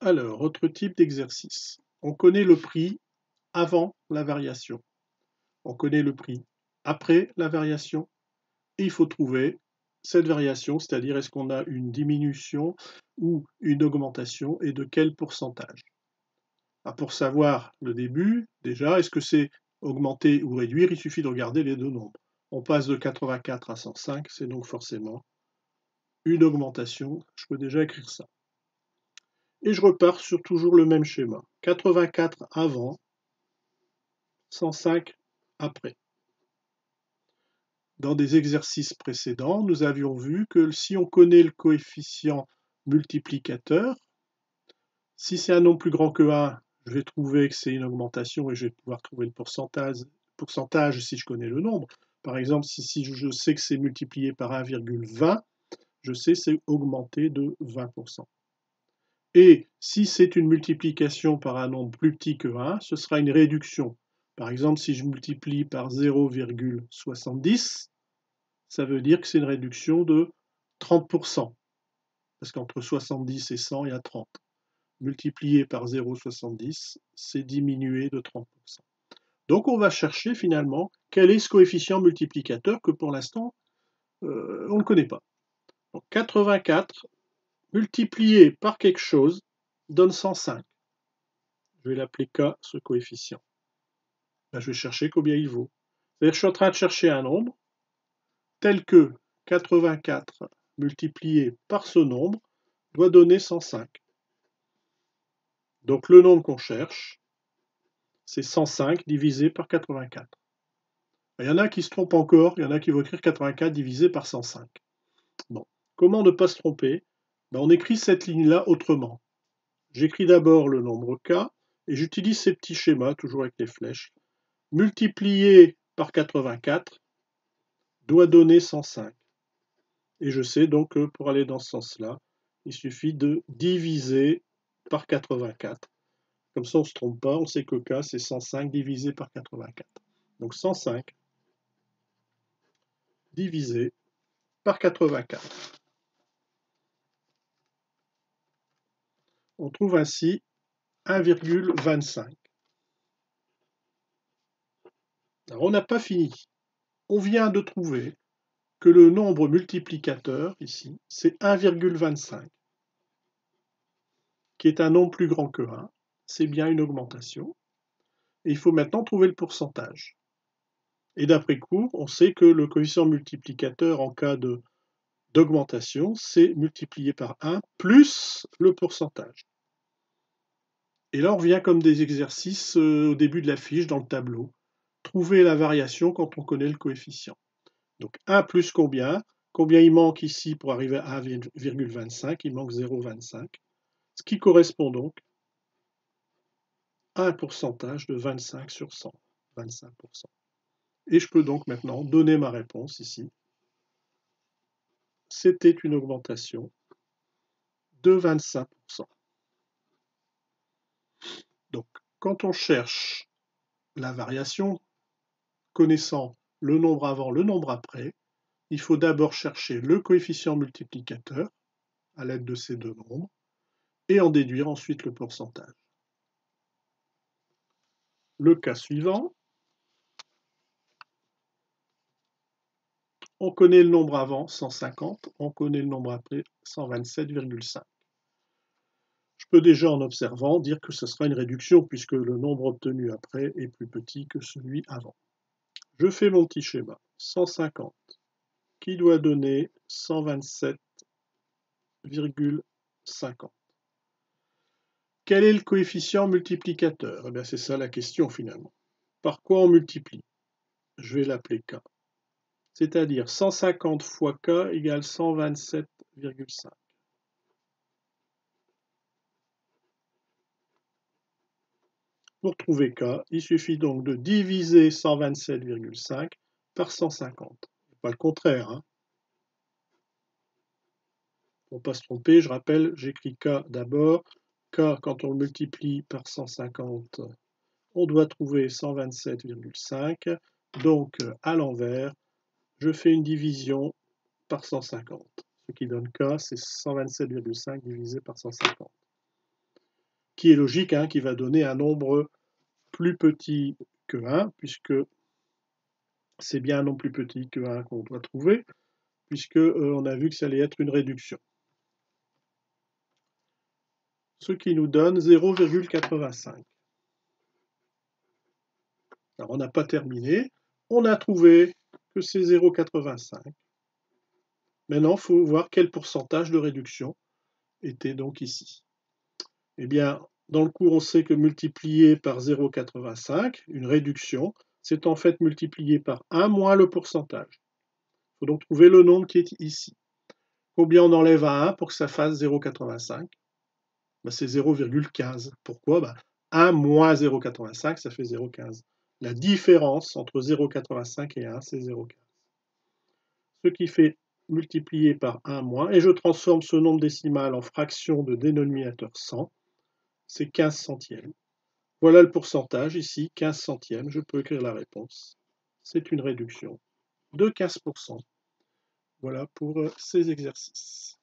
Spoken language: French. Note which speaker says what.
Speaker 1: Alors, autre type d'exercice. On connaît le prix avant la variation. On connaît le prix après la variation. Et il faut trouver cette variation, c'est-à-dire est-ce qu'on a une diminution ou une augmentation et de quel pourcentage. Pour savoir le début, déjà, est-ce que c'est augmenter ou réduire, il suffit de regarder les deux nombres. On passe de 84 à 105, c'est donc forcément une augmentation. Je peux déjà écrire ça. Et je repars sur toujours le même schéma. 84 avant, 105 après. Dans des exercices précédents, nous avions vu que si on connaît le coefficient multiplicateur, si c'est un nombre plus grand que 1, je vais trouver que c'est une augmentation et je vais pouvoir trouver le pourcentage si je connais le nombre. Par exemple, si je sais que c'est multiplié par 1,20, je sais que c'est augmenté de 20%. Et si c'est une multiplication par un nombre plus petit que 1, ce sera une réduction. Par exemple, si je multiplie par 0,70, ça veut dire que c'est une réduction de 30%. Parce qu'entre 70 et 100, il y a 30. Multiplié par 0,70, c'est diminué de 30%. Donc on va chercher finalement quel est ce coefficient multiplicateur que pour l'instant, on ne le connaît pas. Donc 84 multiplié par quelque chose donne 105. Je vais l'appeler K, ce coefficient. Là, je vais chercher combien il vaut. C'est-à-dire que je suis en train de chercher un nombre tel que 84 multiplié par ce nombre doit donner 105. Donc le nombre qu'on cherche, c'est 105 divisé par 84. Il y en a qui se trompent encore, il y en a qui vont écrire 84 divisé par 105. Bon, comment ne pas se tromper? On écrit cette ligne-là autrement. J'écris d'abord le nombre k, et j'utilise ces petits schémas, toujours avec les flèches. Multiplié par 84 doit donner 105. Et je sais donc que pour aller dans ce sens-là, il suffit de diviser par 84. Comme ça, on ne se trompe pas, on sait que k, c'est 105 divisé par 84. Donc 105 divisé par 84. On trouve ainsi 1,25. Alors on n'a pas fini. On vient de trouver que le nombre multiplicateur, ici, c'est 1,25, qui est un nombre plus grand que 1. C'est bien une augmentation. Et il faut maintenant trouver le pourcentage. Et d'après cours, on sait que le coefficient multiplicateur en cas d'augmentation, c'est multiplié par 1 plus le pourcentage. Et là, on revient comme des exercices au début de la fiche, dans le tableau. Trouver la variation quand on connaît le coefficient. Donc 1 plus combien? Combien il manque ici pour arriver à 1,25? Il manque 0,25. Ce qui correspond donc à un pourcentage de 25 sur 100. 25%. Et je peux donc maintenant donner ma réponse ici. C'était une augmentation de 25%. Donc, quand on cherche la variation, connaissant le nombre avant, le nombre après, il faut d'abord chercher le coefficient multiplicateur à l'aide de ces deux nombres et en déduire ensuite le pourcentage. Le cas suivant, on connaît le nombre avant, 150, on connaît le nombre après, 127,5. Je peux déjà, en observant, dire que ce sera une réduction puisque le nombre obtenu après est plus petit que celui avant. Je fais mon petit schéma. 150 qui doit donner 127,50. Quel est le coefficient multiplicateur? Eh bien, c'est ça la question finalement. Par quoi on multiplie? Je vais l'appeler K. C'est-à-dire 150 fois K égale 127,5. Pour trouver K, il suffit donc de diviser 127,5 par 150. Pas le contraire. Hein. Pour ne pas se tromper, je rappelle, j'écris K d'abord. K, quand on le multiplie par 150, on doit trouver 127,5. Donc, à l'envers, je fais une division par 150. Ce qui donne K, c'est 127,5 divisé par 150. qui est logique, hein, qui va donner un nombre plus petit que 1, puisque c'est bien un nombre plus petit que 1 qu'on doit trouver, puisque on a vu que ça allait être une réduction. Ce qui nous donne 0,85. Alors on n'a pas terminé, on a trouvé que c'est 0,85. Maintenant, il faut voir quel pourcentage de réduction était donc ici. Eh bien, dans le cours, on sait que multiplié par 0,85, une réduction, c'est en fait multiplié par 1 moins le pourcentage. Il faut donc trouver le nombre qui est ici. Combien on enlève à 1 pour que ça fasse 0,85? Ben, c'est 0,15. Pourquoi? Ben, 1 moins 0,85, ça fait 0,15. La différence entre 0,85 et 1, c'est 0,15. Ce qui fait multiplier par 1 moins, et je transforme ce nombre décimal en fraction de dénominateur 100, c'est 15 centièmes. Voilà le pourcentage ici, 15 centièmes, je peux écrire la réponse. C'est une réduction de 15%. Voilà pour ces exercices.